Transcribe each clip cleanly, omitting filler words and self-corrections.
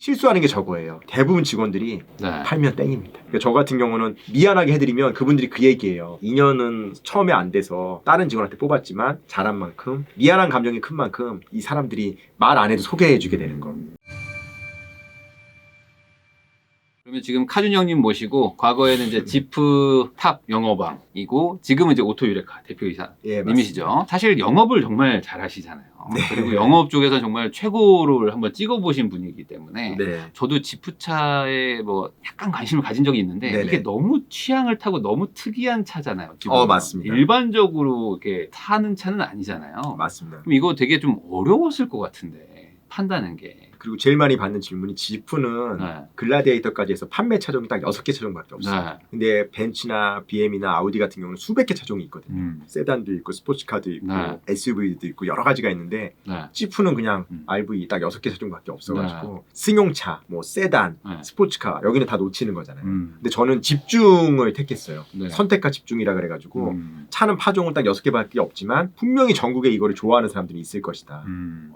실수하는 게 저거예요. 대부분 직원들이 네. 팔면 땡입니다. 그러니까 저 같은 경우는 미안하게 해드리면 그분들이 그 얘기예요. 2년은 처음에 안 돼서 다른 직원한테 뽑았지만 잘한 만큼 미안한 감정이 큰 만큼 이 사람들이 말 안 해도 소개해주게 되는 거. 그러면 지금 카준영님 모시고 과거에는 이제 지프 탑 영어방이고 지금은 이제 오토유레카 대표이사님이시죠. 사실 영업을 정말 잘하시잖아요. 네. 그리고 영업 쪽에서 정말 최고를 한번 찍어보신 분이기 때문에 네. 저도 지프차에 뭐 약간 관심을 가진 적이 있는데 네네. 이게 너무 취향을 타고 너무 특이한 차잖아요. 지금 맞습니다. 일반적으로 이렇게 타는 차는 아니잖아요. 맞습니다. 그럼 이거 되게 좀 어려웠을 것 같은데 판다는 게. 그리고 제일 많이 받는 질문이 지프는 네. 글라디에이터까지 해서 판매 차종이 딱 6개 차종밖에 없어요. 네. 근데 벤츠나 BM이나 아우디 같은 경우는 수백 개 차종이 있거든요. 세단도 있고 스포츠카도 있고 네. SUV도 있고 여러 가지가 있는데 네. 지프는 그냥 RV 딱 6개 차종밖에 없어가지고 승용차, 뭐 세단, 네. 스포츠카 여기는 다 놓치는 거잖아요. 음. 근데 저는 집중을 택했어요. 네. 선택과 집중이라 그래가지고 차는 파종은 딱 6개밖에 없지만 분명히 전국에 이거를 좋아하는 사람들이 있을 것이다.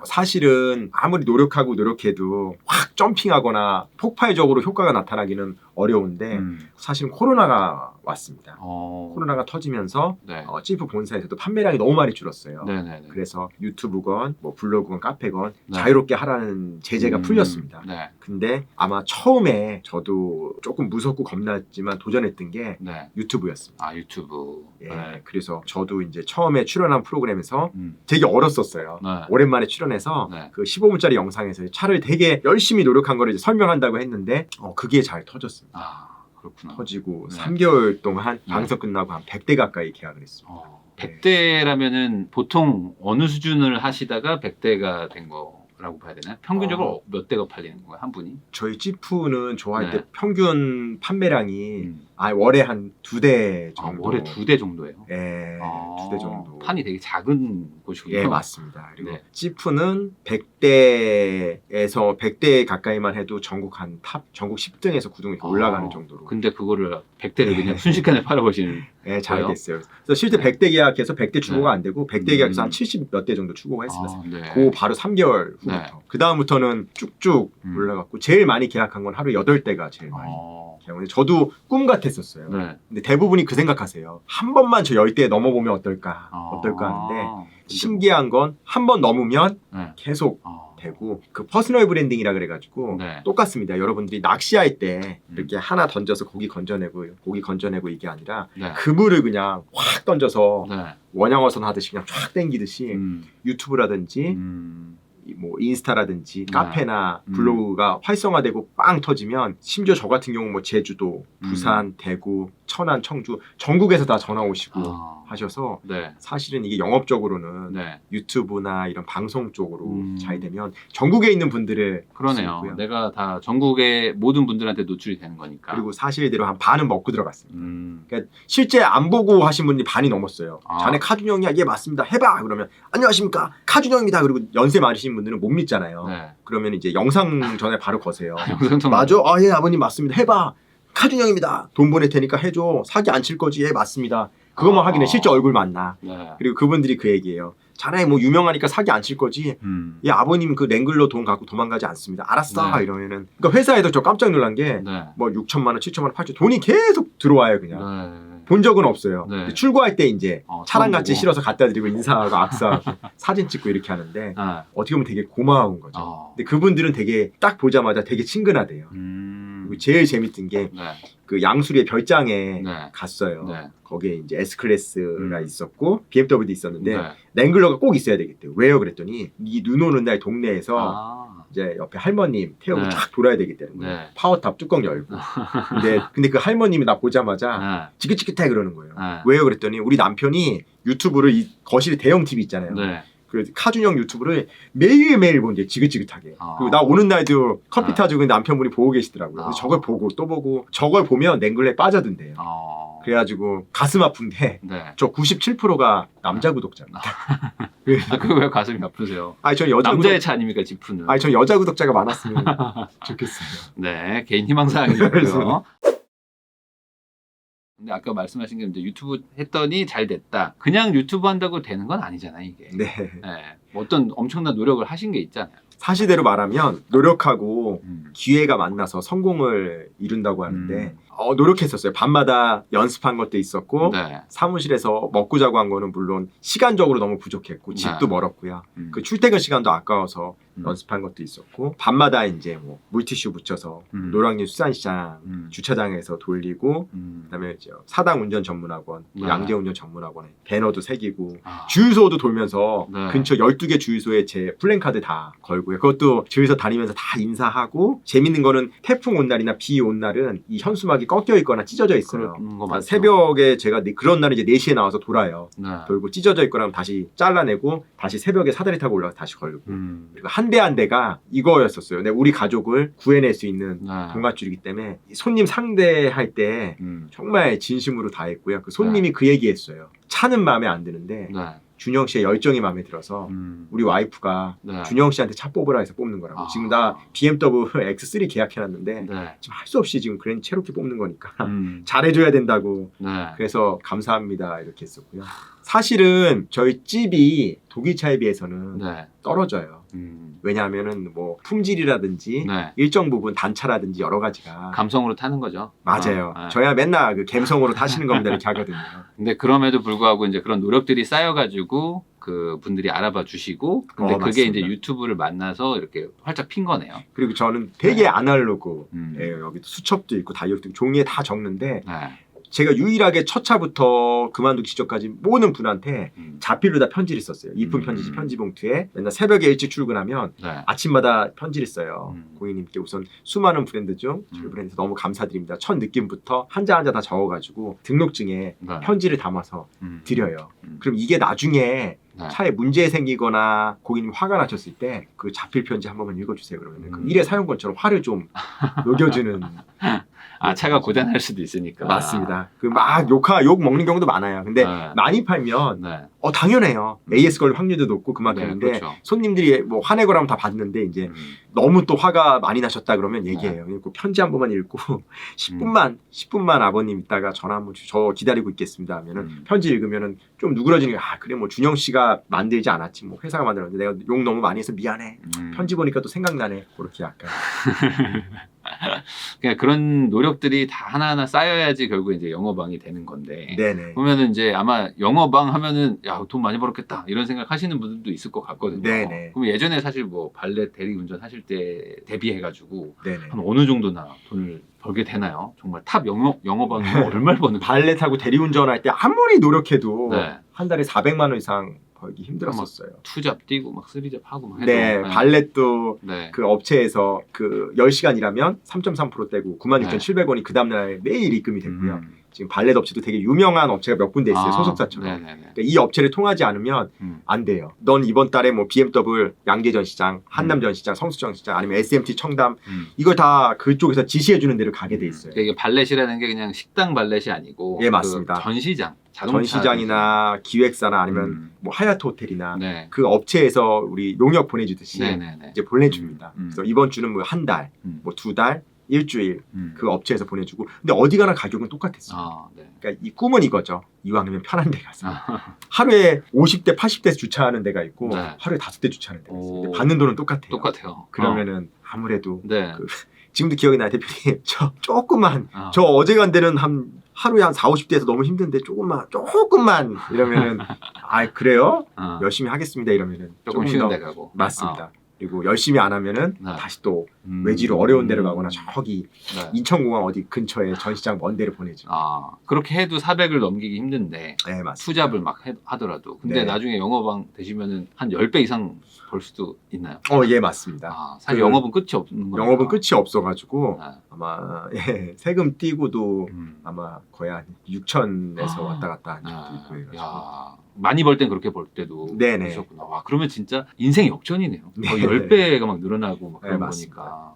사실은 아무리 노력하고 노력해도 확 점핑하거나 폭발적으로 효과가 나타나기는 어려운데 사실은 코로나가 왔습니다. 코로나가 터지면서 네. 지프 본사에서도 판매량이 너무 많이 줄었어요. 네네네. 그래서 유튜브건 뭐 블로그건 카페건 네. 자유롭게 하라는 제재가 풀렸습니다. 네. 근데 아마 처음에 저도 조금 무섭고 겁났지만 도전했던 게 네. 유튜브였습니다. 아 유튜브. 예, 네. 그래서 저도 이제 처음에 출연한 프로그램에서 음. 되게 얼었었어요. 네. 오랜만에 출연해서 네. 그 15분짜리 영상에서 차를 되게 열심히 노력한 거를 이제 설명한다고 했는데 그게 잘 터졌습니다. 아 그렇구나. 터지고 네. 3개월 동안 네. 방송 끝나고 한 100대 가까이 계약을 했습니다. 100대라면은 보통 어느 수준을 하시다가 100대가 된 거라고 봐야 되나요? 평균적으로 몇 대가 팔리는 거예요, 한 분이? 저희 지프는 좋아할 네. 때 평균 판매량이 월에 한 2대 아, 정도. 월에 2대 정도예요? 예, 2대 정도. 판이 되게 작은 곳이군요. 예, 맞습니다. 그리고 네. 지프는 100대에서 100대 가까이만 해도 전국 전국 10등에서 9등 이렇게 올라가는 정도로. 근데 그거를 100대를 네. 그냥 순식간에 팔아보시는. 예, 잘 거예요? 됐어요. 그래서 실제 네. 100대 계약해서 100대 출고가 네. 안 되고 100대 계약해서 한 70 몇 대 정도 출고가 했습니다. 아, 네. 그 바로 3개월 후부터. 네. 그 다음부터는 쭉쭉 올라갔고 제일 많이 계약한 건 하루 8대가 제일 많이. 근데 저도 꿈 같았었어요. 네. 근데 대부분이 그 생각하세요. 한 번만 저 10대에 넘어보면 어떨까 하는데 신기한 건 한 번 넘으면 네. 계속 되고 그 퍼스널 브랜딩이라 그래가지고 네. 똑같습니다. 여러분들이 낚시할 때 이렇게 하나 던져서 고기 건져내고 이게 아니라 네. 그물을 그냥 확 던져서 네. 원양어선 하듯이 그냥 쫙 당기듯이 유튜브라든지 뭐 인스타라든지 네. 카페나 블로그가 활성화되고 빵 터지면 심지어 저 같은 경우 뭐 제주도, 부산, 대구, 천안, 청주 전국에서 다 전화 오시고 하셔서 네. 사실은 이게 영업적으로는 네. 유튜브나 이런 방송 쪽으로 잘 되면 전국에 있는 분들을 그러네요. 쓰고요. 내가 다 전국의 모든 분들한테 노출이 되는 거니까. 그리고 사실대로 한 반은 먹고 들어갔습니다. 그러니까 실제 안 보고 하신 분이 반이 넘었어요. 자네 카준영이야? 예 맞습니다. 해봐. 그러면 안녕하십니까 카준영입니다. 그리고 연세 많으신 분들은 못 믿잖아요. 네. 그러면 이제 영상 전에 바로 거세요. 영상 맞아? 아, 예 아버님 맞습니다. 해봐. 카준영입니다. 돈 보낼 테니까 해줘. 사기 안 칠 거지? 예 맞습니다. 그것만 확인해. 실제 얼굴 만나. 네. 그리고 그분들이 그 얘기예요. 자네 뭐 유명하니까 사기 안 칠 거지? 예 아버님 그 랭글러 돈 갖고 도망가지 않습니다. 알았어. 네. 이러면은 그러니까 회사에도 저 깜짝 놀란 게 뭐 네. 6천만 원, 7천만 원, 8천 돈이 계속 들어와요 그냥. 네. 본 적은 없어요. 네. 근데 출고할 때 이제 차랑 같이 보고. 실어서 갖다 드리고 인사하고 악수하고 사진 찍고 이렇게 하는데 아. 어떻게 보면 되게 고마운 거죠. 근데 그분들은 되게 딱 보자마자 되게 친근하대요. 그리고 제일 재밌던 게 그 네. 양수리의 별장에 네. 갔어요. 네. 거기에 이제 S클래스가 있었고 BMW도 있었는데 네. 랭글러가 꼭 있어야 되겠대요. 왜요? 그랬더니 이 눈 오는 날 동네에서 아. 이제 옆에 할머님 태우고 네. 쫙 돌아야 되기 때문에 네. 파워탑 뚜껑 열고 근데 그 할머님이 나 보자마자 네. 지긋지긋해 그러는 거예요. 네. 왜요? 그랬더니 우리 남편이 유튜브를 이 거실에 대형 TV 있잖아요. 네. 그 카준영 유튜브를 매일매일 보는데 지긋지긋하게. 그리고 나 오는 날도 커피 타주고 남편분이 보고 계시더라고요. 그래서 저걸 보고 또 보고 저걸 보면 랭글러에 빠져든대요. 그래가지고 가슴 아픈데 네. 저 97%가 남자 구독자입니다. 아, 그거 왜 가슴이 아프세요? 아니 전 여자 남자의 차 아닙니까, 지프는? 아니 전 여자 구독자가 많았으면 좋겠어요. 네, 개인 희망사항이고요. 근데 아까 말씀하신 게 이제 유튜브 했더니 잘 됐다. 그냥 유튜브 한다고 되는 건 아니잖아요, 이게. 네. 네. 어떤 엄청난 노력을 하신 게 있잖아요. 사실대로 말하면 노력하고 기회가 만나서 성공을 이룬다고 하는데 노력했었어요. 밤마다 연습한 것도 있었고 네. 사무실에서 먹고 자고 한 거는 물론 시간적으로 너무 부족했고 집도 네. 멀었고요. 그 출퇴근 시간도 아까워서 연습한 것도 있었고 밤마다 이제 뭐 물티슈 붙여서 노량진 수산시장 주차장에서 돌리고 그다음에 이제 사당 운전 전문학원, 네. 양재 운전 전문학원에 배너도 새기고 아. 주유소도 돌면서 네. 근처 12개 주유소에 제 플랜카드 다 걸고요. 그것도 주유소 다니면서 다 인사하고 재밌는 거는 태풍 온 날이나 비 온 날은 이 현수막이 꺾여 있거나 찢어져 있어요. 그런 거 맞죠? 새벽에 제가 그런 날은 이제 4시에 나와서 돌아요. 네. 돌고 찢어져 있거나 하면 다시 잘라내고 다시 새벽에 사다리 타고 올라가서 다시 걸고 그리고 한 대 한 대가 이거였었어요. 근데 우리 가족을 구해낼 수 있는 네. 동아줄이기 때문에 손님 상대할 때 정말 진심으로 다했고요. 그 손님이 그 얘기했어요. 차는 마음에 안 드는데 네. 준영 씨의 열정이 마음에 들어서 우리 와이프가 네. 준영 씨한테 차 뽑으라 해서 뽑는 거라고. 아. 지금 나 BMW X3 계약해놨는데 네. 지금 할 수 없이 지금 그랜드 체로키 뽑는 거니까 잘해줘야 된다고. 네. 그래서 감사합니다 이렇게 했었고요. 사실은 저희 집이 독일차에 비해서는 네. 떨어져요. 왜냐하면은 뭐 품질이라든지 네. 일정 부분 단차라든지 여러 가지가 감성으로 타는 거죠. 맞아요. 네. 저야 맨날 그 감성으로 타시는 겁니다 이렇게 하거든요. 근데 그럼에도 불구하고 이제 그런 노력들이 쌓여가지고 그 분들이 알아봐 주시고 근데 그게 맞습니다. 이제 유튜브를 만나서 이렇게 활짝 핀 거네요. 그리고 저는 되게 네. 아날로그 음. 예, 여기도 수첩도 있고 다이어트도 있고 종이에 다 적는데 네. 제가 유일하게 첫 차부터 그만두기 직전까지 모든 분한테 자필로 다 편지를 썼어요. 이쁜 편지 편지 봉투에 맨날 새벽에 일찍 출근하면 네. 아침마다 편지를 써요. 고객님께 우선 수많은 브랜드 중 저희 음. 브랜드 너무 감사드립니다. 첫 느낌부터 한자 한자 다 적어가지고 등록증에 네. 편지를 담아서 드려요. 음. 그럼 이게 나중에 네. 차에 문제 생기거나 고객님 화가 나셨을 때 그 자필 편지 한 번만 읽어주세요. 그러면 그 일회 사용권처럼 화를 좀 녹여주는 아 차가 고장날 수도 있으니까. 맞습니다. 그 막 욕 먹는 경우도 많아요. 근데 네. 많이 팔면 네. 당연해요. AS 걸 확률도 높고 네, 그만큼인데 그렇죠. 손님들이 뭐 화내거나 하면 다 봤는데 이제 너무 또 화가 많이 나셨다 그러면 얘기해요. 그 편지 한 번만 읽고 10분만 아버님 있다가 전화 한번 저 기다리고 있겠습니다 하면은 편지 읽으면은 좀 누그러지는 게 그래 뭐 준영 씨가 만들지 않았지 뭐 회사가 만들었는데 내가 욕 너무 많이 해서 미안해. 편지 보니까 또 생각나네. 그렇게 약간 그러니까 그런 노력들이 다 하나하나 쌓여야지 결국 이제 영어방이 되는 건데. 네네. 보면은 이제 아마 영어방 하면은 야 돈 많이 벌었겠다 이런 생각 하시는 분들도 있을 것 같거든요. 네네. 그럼 예전에 사실 뭐 발렛 대리운전 하실 때 대비해가지고 네네. 한 어느 정도나 돈을 벌게 되나요? 정말 탑 영어방이 얼마를 버는 거예요? 발레 타고 대리운전할 때 아무리 노력해도 네. 한 달에 400만 원 이상 벌기 힘들었었어요. 투잡 뛰고 막 쓰리잡 하고 막 해도. 네, 발렛도 네. 그 업체에서 그 10시간 일하면 3.3% 떼고 96,700원이 그 다음날 매일 입금이 됐고요. 지금 발렛 업체도 되게 유명한 업체가 몇 군데 있어요. 소속사처럼. 네네네. 그러니까 이 업체를 통하지 않으면 안 돼요. 넌 이번 달에 뭐 BMW 양재전시장, 한남전시장, 성수전시장 아니면 SMT 청담 이걸 다 그쪽에서 지시해주는 데로 가게 돼 있어요. 이게 발렛이라는 게 그냥 식당 발렛이 아니고 예, 맞습니다. 그 전시장, 자동차 전시장이나 기획사나 아니면 뭐 하얏트 호텔이나 네. 그 업체에서 우리 용역 보내주듯이 네네네. 이제 보내줍니다. 그래서 이번 주는 뭐 한 달, 뭐 2달, 일주일 그 업체에서 보내주고 근데 어디 가나 가격은 똑같았어요. 네. 그러니까 이 꿈은 이거죠. 이왕이면 편한 데 가서 하루에 50대, 80대에서 주차하는 데가 있고 네. 하루에 5대 주차하는 데가 있어요. 근데 오. 받는 돈은 똑같아요. 똑같아요. 그러면은 아무래도 네. 지금도 기억이 나요. 대표님 저 조금만 저 어제 간 데는 하루에 한 40, 50대에서 너무 힘든데 조금만 이러면은 그래요? 열심히 하겠습니다 이러면은 조금 쉬운 데 가고. 맞습니다. 그리고 열심히 안 하면은 네. 다시 또 외지로 어려운 데로 가거나 저기 네. 인천공항 어디 근처에 전시장 먼 데를 보내죠. 그렇게 해도 400을 넘기기 힘든데 네, 맞습니다. 투잡을 막 하더라도 근데 네. 나중에 영어방 되시면은 한 10배 이상 벌 수도 있나요? 예, 맞습니다. 사실 영업은 끝이 없는 거예요. 영업은 끝이 없어가지고 네. 아마 세금 띄고도 아마 거의 한 6천에서 왔다 갔다 하는 것도 있고 해가지고. 야, 많이 벌 땐 그렇게 벌 때도 네네. 있었구나. 와, 그러면 진짜 인생 역전이네요. 거의 네. 10배가 막 늘어나고 막 그런 네, 거니까. 맞습니다. 와,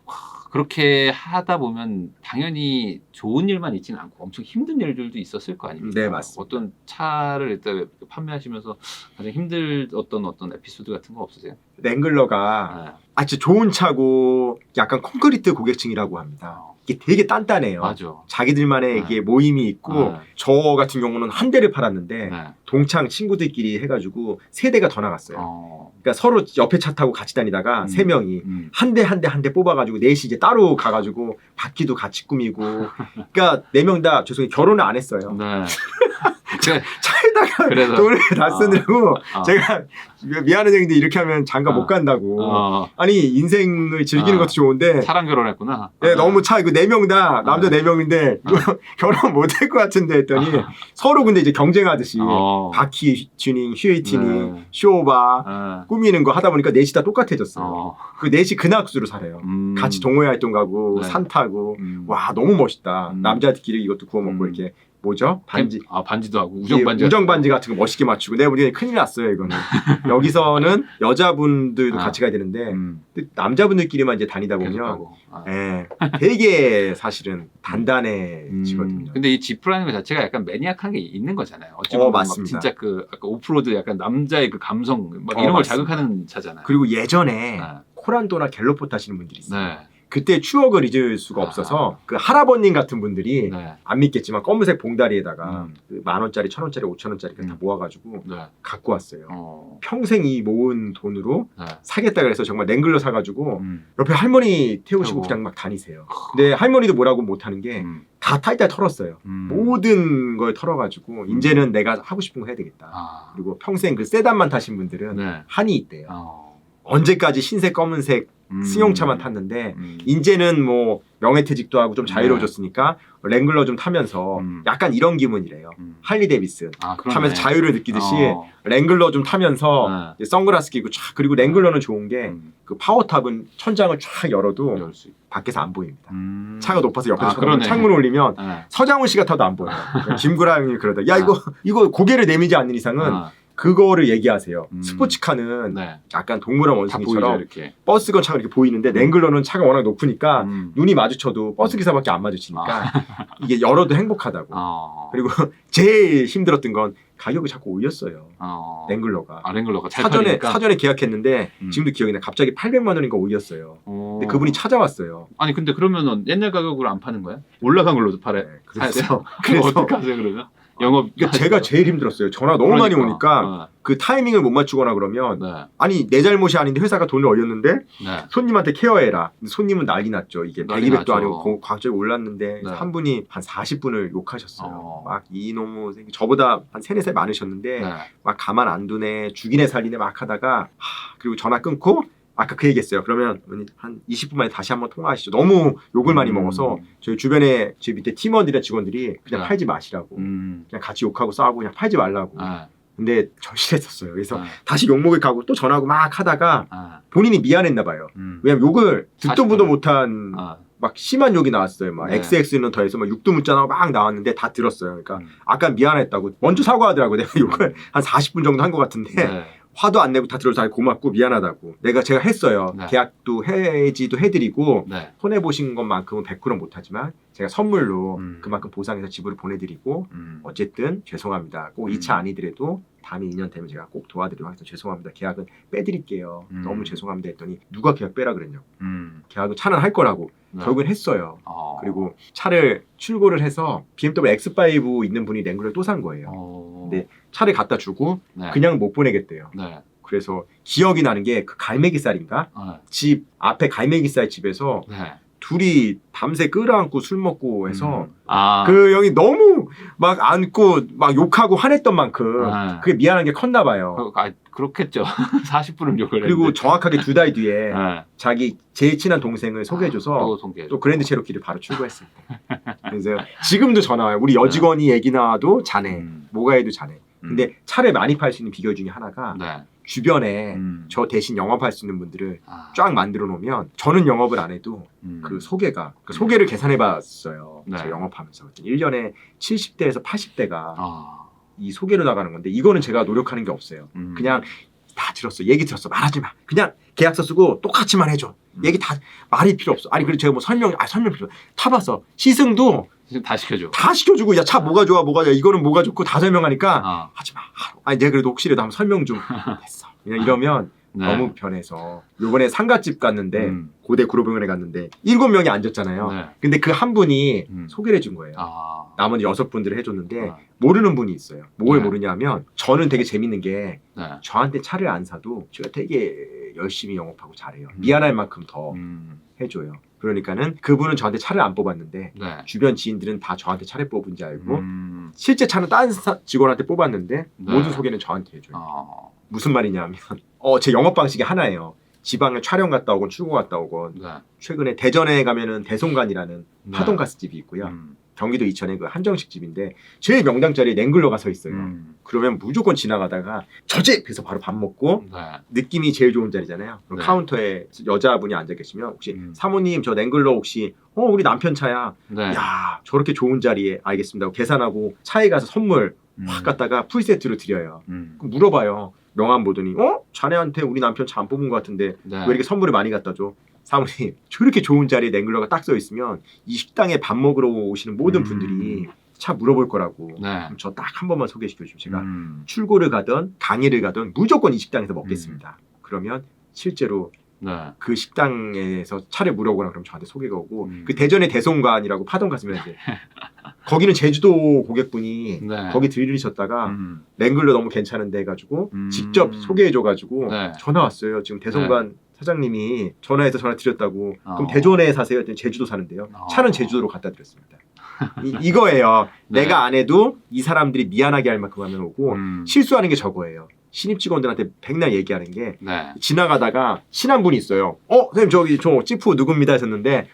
그렇게 하다 보면 당연히 좋은 일만 있지는 않고 엄청 힘든 일들도 있었을 거 아닙니까? 네, 맞습니다. 어떤 차를 일단 판매하시면서 가장 힘들었던 어떤 에피소드 같은 거 없으세요? 랭글러가 진짜 좋은 차고 약간 콘크리트 고객층이라고 합니다. 이게 되게 단단해요. 맞아. 자기들만의 이게 모임이 있고 네. 저 같은 경우는 한 대를 팔았는데 네. 동창 친구들끼리 해가지고 3대가 더 나갔어요. 그러니까 서로 옆에 차 타고 같이 다니다가 3명이 한 대 뽑아가지고 넷이 이제 따로 가가지고 바퀴도 같이 꾸미고 그러니까 4명 다 죄송해요 결혼을 안 했어요. 네. 차에다가 그래서. 돈을 다 쓰느라고 아. 제가 미안한 얘기인데 이렇게 하면 장가 못 간다고. 아니 인생을 즐기는 것도 좋은데 차랑 결혼했구나. 네, 너무 차 이거 4명 다 남자 4명인데 이거 결혼 못 할 것 같은데 했더니 서로 근데 이제 경쟁하듯이 바퀴 튜닝, 휘 튜닝, 네. 쇼바 꾸미는 거 하다 보니까 넷이 다 똑같아졌어요. 그 넷이 근학수로 살아요. 같이 동호회 활동 가고 네. 산 타고 와 너무 멋있다. 남자들끼리 이것도 구워 먹고 이렇게 뭐죠? 반지. 반지도 하고 우정 반지. 우정 반지 같은 거 멋있게 맞추고 내가 보기엔 큰일 났어요 이거는. 여기서는 여자분들도 같이 가야 되는데 남자분들끼리만 이제 다니다 보면 예, 되게 사실은 단단해지거든요. 근데 이 지프라는 것 자체가 약간 매니악한 게 있는 거잖아요. 어찌 보면 막 맞습니다. 진짜 그 아까 오프로드 약간 남자의 그 감성 막 이런 걸 자극하는 차잖아요. 그리고 예전에 코란도나 갤로포 타시는 분들이 있어요. 네. 그때 추억을 잊을 수가 없어서 그 할아버님 같은 분들이 안 믿겠지만 검은색 봉다리에다가 그 10,000원짜리, 1,000원짜리, 5,000원짜리 다 모아가지고 갖고 왔어요. 평생 이 모은 돈으로 사겠다 그래서 정말 랭글러 사가지고 옆에 할머니 태우시고 그냥 막 다니세요. 근데 할머니도 뭐라고 못하는 게 다 탈탈 털었어요. 모든 걸 털어가지고 이제는 내가 하고 싶은 거 해야 되겠다. 그리고 평생 그 세단만 타신 분들은 한이 있대요. 언제까지 흰색, 검은색 승용차만 탔는데 이제는 뭐 명예퇴직도 하고 좀 자유로워졌으니까 랭글러 좀 타면서 약간 이런 기분이래요. 할리 데이비슨 타면서 자유를 느끼듯이 랭글러 좀 타면서 선글라스 끼고 쫙 그리고 랭글러는 좋은 게 그 파워탑은 천장을 쫙 열어도 밖에서 안 보입니다. 차가 높아서 옆에서 창문 올리면 서장훈 씨가 타도 안 보여요. 김구라 형이 그러다 야 이거 고개를 내밀지 않는 이상은 그거를 얘기하세요. 스포츠카는 약간 동물원 원숭이처럼 버스건 차가 이렇게 보이는데 랭글러는 차가 워낙 높으니까 눈이 마주쳐도 버스 기사밖에 안 마주치니까 이게 열어도 행복하다고. 그리고 제일 힘들었던 건 가격이 자꾸 올렸어요. 랭글러가. 랭글러가 잘 사전에 계약했는데 지금도 기억이 나. 갑자기 800만 원인가 올렸어요. 근데 그분이 찾아왔어요. 아니 근데 그러면은 옛날 가격으로 안 파는 거야? 올라간 걸로도 팔아야 그래서 어떡하세요 그러면? 영업. 제가 제일 힘들었어요. 전화 너무 많이 오니까 그 타이밍을 못 맞추거나 그러면 아니 내 잘못이 아닌데 회사가 돈을 올렸는데 손님한테 케어해라. 근데 손님은 난리 났죠. 이게 100, 200도 아니고 갑자기 올랐는데 한 분이 한 40분을 욕하셨어요. 막 이놈의 새끼 저보다 한 3, 4살 많으셨는데 막 가만 안 두네 죽이네 살리네 막 하다가 그리고 전화 끊고 아까 그 얘기했어요. 그러면 한 20분 만에 다시 한번 통화하시죠. 너무 욕을 많이 먹어서 저희 주변에 제 밑에 팀원들이나 직원들이 그냥 팔지 마시라고 그냥 같이 욕하고 싸우고 그냥 팔지 말라고. 근데 절실했었어요. 그래서 다시 욕먹을 가고 또 전화하고 막 하다가 본인이 미안했나 봐요. 왜냐면 욕을 듣도 보도 못한 막 심한 욕이 나왔어요. 막 XX는 더해서 막 육두 문자나 막 나왔는데 다 들었어요. 그러니까 아까 미안했다고 먼저 사과하더라고요. 내가 욕을 한 40분 정도 한 것 같은데 화도 안 내고 다 들어서 고맙고 미안하다고. 제가 했어요. 계약도 해지도 해드리고 손해 보신 것만큼은 100% 못하지만 제가 선물로 그만큼 보상해서 집으로 보내드리고 어쨌든 죄송합니다. 꼭 이 차 아니더라도 다음에 2년 되면 제가 꼭 도와드리도록 하겠습니다. 죄송합니다. 계약은 빼드릴게요. 너무 죄송합니다 했더니 누가 계약 빼라 그랬냐고. 계약은 차는 할 거라고. 결국엔 했어요. 그리고 차를 출고를 해서 BMW X5 있는 분이 랭글러를 또 산 거예요. 근데 차를 갖다 주고 그냥 못 보내겠대요. 그래서 기억이 나는 게 그 갈매기살인가? 집 앞에 갈매기살 집에서 둘이 밤새 끌어안고 술 먹고 해서 그 형이 너무 막 안고 막 욕하고 화냈던 만큼 그게 미안한 게 컸나 봐요. 그렇겠죠. 40분을 욕을 그리고 했는데. 정확하게 2달 뒤에 자기 제일 친한 동생을 소개해줘서 또 그랜드 체로키를 바로 출고했어요. 그래서 지금도 전화 와요. 우리 여직원이 얘기 나와도 자네. 뭐가 해도 자네. 근데 차를 많이 팔 수 있는 비결 중에 하나가 주변에 저 대신 영업할 수 있는 분들을 쫙 만들어 놓으면 저는 영업을 안 해도 그 소개가 그 소개를 계산해 봤어요. 제가 영업하면서 1년에 70대에서 80대가 이 소개로 나가는 건데 이거는 제가 노력하는 게 없어요. 그냥 다 들었어. 얘기 들었어. 말하지 마. 그냥 계약서 쓰고 똑같이만 해줘. 얘기 다 말이 필요 없어. 아니 그리고 제가 뭐 설명 필요 없어. 타봤어. 시승도 다 시켜줘. 다 시켜주고 야 차 뭐가 좋아 뭐가 좋아 이거는 뭐가 좋고 다 설명하니까 하지 마. 아니 내가 그래도 혹시라도 한번 설명 좀 됐어. 그냥 이러면 네. 너무 편해서 요번에 상가집 갔는데 고대 구로병원에 갔는데 7명이 앉았잖아요. 네. 근데 그 한 분이 소개를 해준 거예요. 아. 나머지 6분들을 해줬는데 아. 모르는 분이 있어요. 뭘 네. 모르냐면 저는 되게 재밌는 게 네. 저한테 차를 안 사도 제가 되게 열심히 영업하고 잘해요. 미안할 만큼 더 해줘요. 그러니까는 그분은 저한테 차를 안 뽑았는데 네. 주변 지인들은 다 저한테 차를 뽑은지 알고 실제 차는 다른 직원한테 뽑았는데 네. 모든 소개는 저한테 해줘요. 어. 무슨 말이냐면 제 영업 방식이 하나예요. 지방을 촬영 갔다 오건 출고 갔다 오건 네. 최근에 대전에 가면은 대송간이라는 네. 파동가스집이 있고요. 경기도 이천에 그 한정식 집인데 제일 명당 자리에 랭글러가 서 있어요. 그러면 무조건 지나가다가 저 집! 그래서 바로 밥 먹고 네. 느낌이 제일 좋은 자리잖아요. 그럼 네. 카운터에 여자분이 앉아 계시면 혹시 사모님 저 랭글러 혹시 우리 남편 차야. 네. 야 저렇게 좋은 자리에 알겠습니다. 계산하고 차에 가서 선물 확 갖다가 풀세트로 드려요. 그럼 물어봐요. 명함 보더니 자네한테 우리 남편 차 안 뽑은 것 같은데 네. 왜 이렇게 선물을 많이 갖다 줘? 사모님 저렇게 좋은 자리에 랭글러가 딱 써 있으면 이 식당에 밥 먹으러 오시는 모든 분들이 차 물어볼 거라고. 네. 저 딱 한 번만 소개시켜 주시면 제가 출고를 가든 강의를 가든 무조건 이 식당에서 먹겠습니다. 그러면 실제로 네. 그 식당에서 차를 물어보거나 그럼 저한테 소개가 오고 그 대전의 대송관이라고 파동 갔으면 이제 거기는 제주도 고객분이 네. 거기 들리셨다가 랭글러 너무 괜찮은데 해가지고 직접 소개해줘가지고 네. 전화 왔어요. 지금 대송관 사장님이 전화해서 전화 드렸다고. 그럼 어. 대전에 사세요? 했더니 제주도 사는데요. 어. 차는 제주도로 갖다 드렸습니다. 이거예요. 네. 내가 안 해도 이 사람들이 미안하게 할 만큼 하면 오고 실수하는 게 저거예요. 신입 직원들한테 백날 얘기하는 게 네. 지나가다가 친한 분이 있어요. 선생님 저기 저 찌푸 누굽니다 했었는데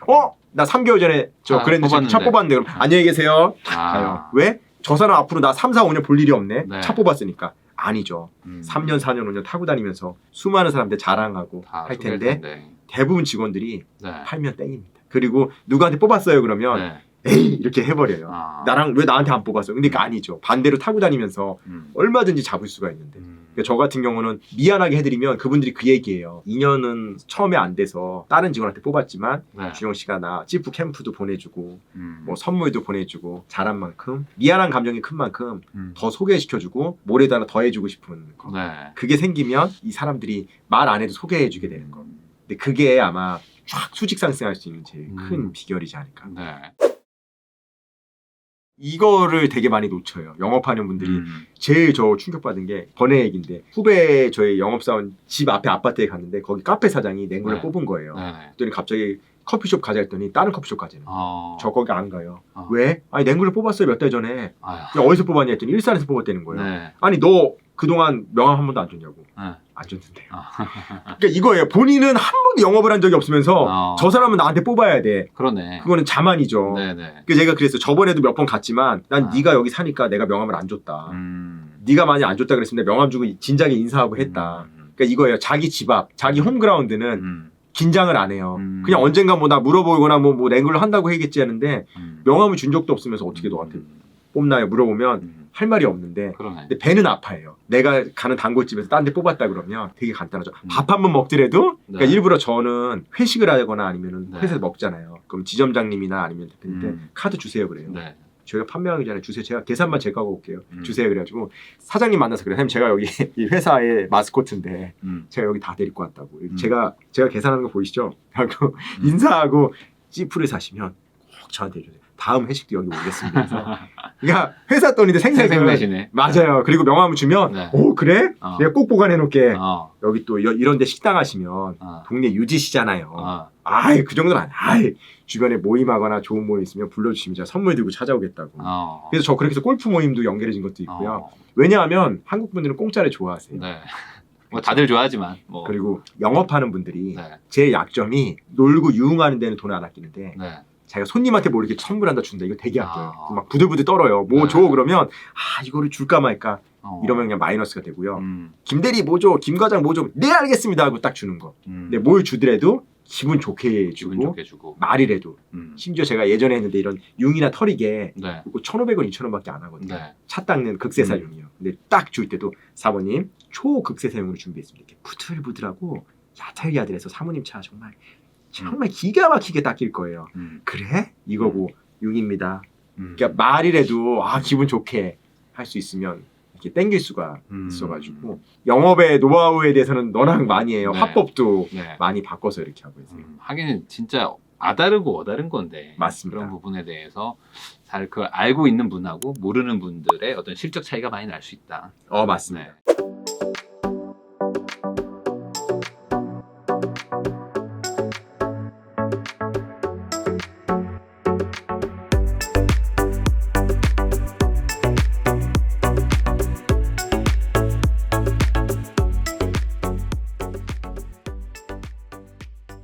나 3개월 전에 저 그랬는데 차 뽑았는데 그럼 안녕히 계세요. 가요. 왜? 저 사람 앞으로 나 3, 4, 5년 볼 일이 없네. 네. 차 뽑았으니까. 아니죠. 3년, 4년, 5년 타고 다니면서 수많은 사람들 자랑하고 할 텐데 대부분 직원들이 네. 팔면 땡입니다. 그리고 누구한테 뽑았어요 그러면 네. 에이 이렇게 해버려요. 아. 나랑 왜 나한테 안 뽑았어? 근데 그게 아니죠. 반대로 타고 다니면서 얼마든지 잡을 수가 있는데 그러니까 저 같은 경우는 미안하게 해드리면 그분들이 그 얘기예요. 2년은 처음에 안 돼서 다른 직원한테 뽑았지만 네. 주영 씨가 나 찌푸 캠프도 보내주고 뭐 선물도 보내주고 잘한 만큼 미안한 감정이 큰 만큼 더 소개시켜주고 뭐라도 하나 더 해주고 싶은 거. 네. 그게 생기면 이 사람들이 말 안 해도 소개해주게 되는 거. 근데 그게 아마 쫙 수직 상승할 수 있는 제일 큰 비결이지 않을까. 네. 이거를 되게 많이 놓쳐요. 영업하는 분들이 제일 저 충격받은 게 번외 얘기인데 후배 저희 영업사원 집 앞에 아파트에 갔는데 거기 카페 사장이 랭글러 네. 뽑은 거예요. 네. 그랬더니 갑자기 커피숍 가자 했더니 다른 커피숍 가자는 거예요. 저 거기 안 가요. 왜? 아니 랭글러 뽑았어요 몇 달 전에. 아유. 어디서 뽑았냐 했더니 일산에서 뽑았다는 거예요. 네. 아니 너 그동안 명함 한 번도 안 줬냐고. 네. 안 줬는데요. 그러니까 이거예요. 본인은 한 번도 영업을 한 적이 없으면서 저 사람은 나한테 뽑아야 돼. 그러네. 그거는 자만이죠. 네네. 그 제가 그래서 저번에도 몇 번 갔지만 난 네가 여기 사니까 내가 명함을 안 줬다. 네가 많이 안 줬다 그랬으면 내가 명함 주고 진작에 인사하고 했다. 그러니까 이거예요. 자기 집 앞, 자기 홈그라운드는 긴장을 안 해요. 그냥 언젠가 뭐 나 물어보거나 뭐 랭글러 한다고 해야겠지 하는데 명함을 준 적도 없으면서 어떻게 너한테 뽑나요? 물어보면 할 말이 없는데 그러네. 근데 배는 아파요. 내가 가는 단골집에서 딴 데 뽑았다 그러면 되게 간단하죠. 밥 한 번 먹더라도 그러니까 네. 일부러 저는 회식을 하거나 아니면 네. 회사에서 먹잖아요. 그럼 지점장님이나 아니면 대표님한테 카드 주세요 그래요. 네. 저희가 판매하기 전에 주세요. 제가 계산만 제가 하고 올게요. 주세요 그래가지고 사장님 만나서 그래요. 선생님 제가 여기 이 회사의 마스코트인데 제가 여기 다 데리고 왔다고. 제가 계산하는 거 보이시죠? 하고 인사하고 찌푸를 사시면 꼭 저한테 해주세요. 다음 회식도 여기 오겠습니다. 그래서 그러니까 회사 돈인데 생생내시네. 맞아요. 그리고 명함을 주면 네. 오 그래? 내가 꼭 보관해 놓을게. 여기 또 이런 데 식당 하시면 동네 유지시잖아요. 아이 그 정도는 아이 주변에 모임하거나 좋은 모임 있으면 불러주시면 제가 선물 들고 찾아오겠다고. 그래서 저 그렇게 해서 골프 모임도 연결해진 것도 있고요. 왜냐하면 한국 분들은 공짜를 좋아하세요. 네. 뭐 다들 좋아하지만 뭐. 그리고 영업하는 분들이 네. 제 약점이 놀고 유흥하는 데는 돈을 안 아끼는데 네. 자기가 손님한테 뭐 이렇게 선물한다 준다 이거 되게 아껴요. 아. 막 부들부들 떨어요. 뭐 네. 줘 그러면 이거를 줄까 말까 이러면 그냥 마이너스가 되고요. 김대리 뭐 줘? 김과장 뭐 줘? 네 알겠습니다 하고 딱 주는 거. 근데 뭘 주더라도 기분 좋게 주고, 기분 좋게 주고. 말이라도. 심지어 제가 예전에 했는데 이런 융이나 털이게 네. 그거 1,500원, 2,000원밖에 안 하거든요. 네. 차 닦는 극세사용이요. 근데 딱 줄 때도 사모님 초극세사용으로 준비했습니다. 이렇게 부들부들하고 야들야들해서 사모님 차 정말 기가 막히게 닦일 거예요. 그래? 이거고 융입니다. 그러니까 말이라도 기분 좋게 할 수 있으면 이렇게 땡길 수가 있어가지고 영업의 노하우에 대해서는 너랑 많이 해요. 네. 화법도 네. 많이 바꿔서 이렇게 하고 있어요. 하긴 진짜 아다르고 어다른 건데 맞습니다. 그런 부분에 대해서 잘 그걸 알고 있는 분하고 모르는 분들의 어떤 실적 차이가 많이 날 수 있다. 맞습니다. 네.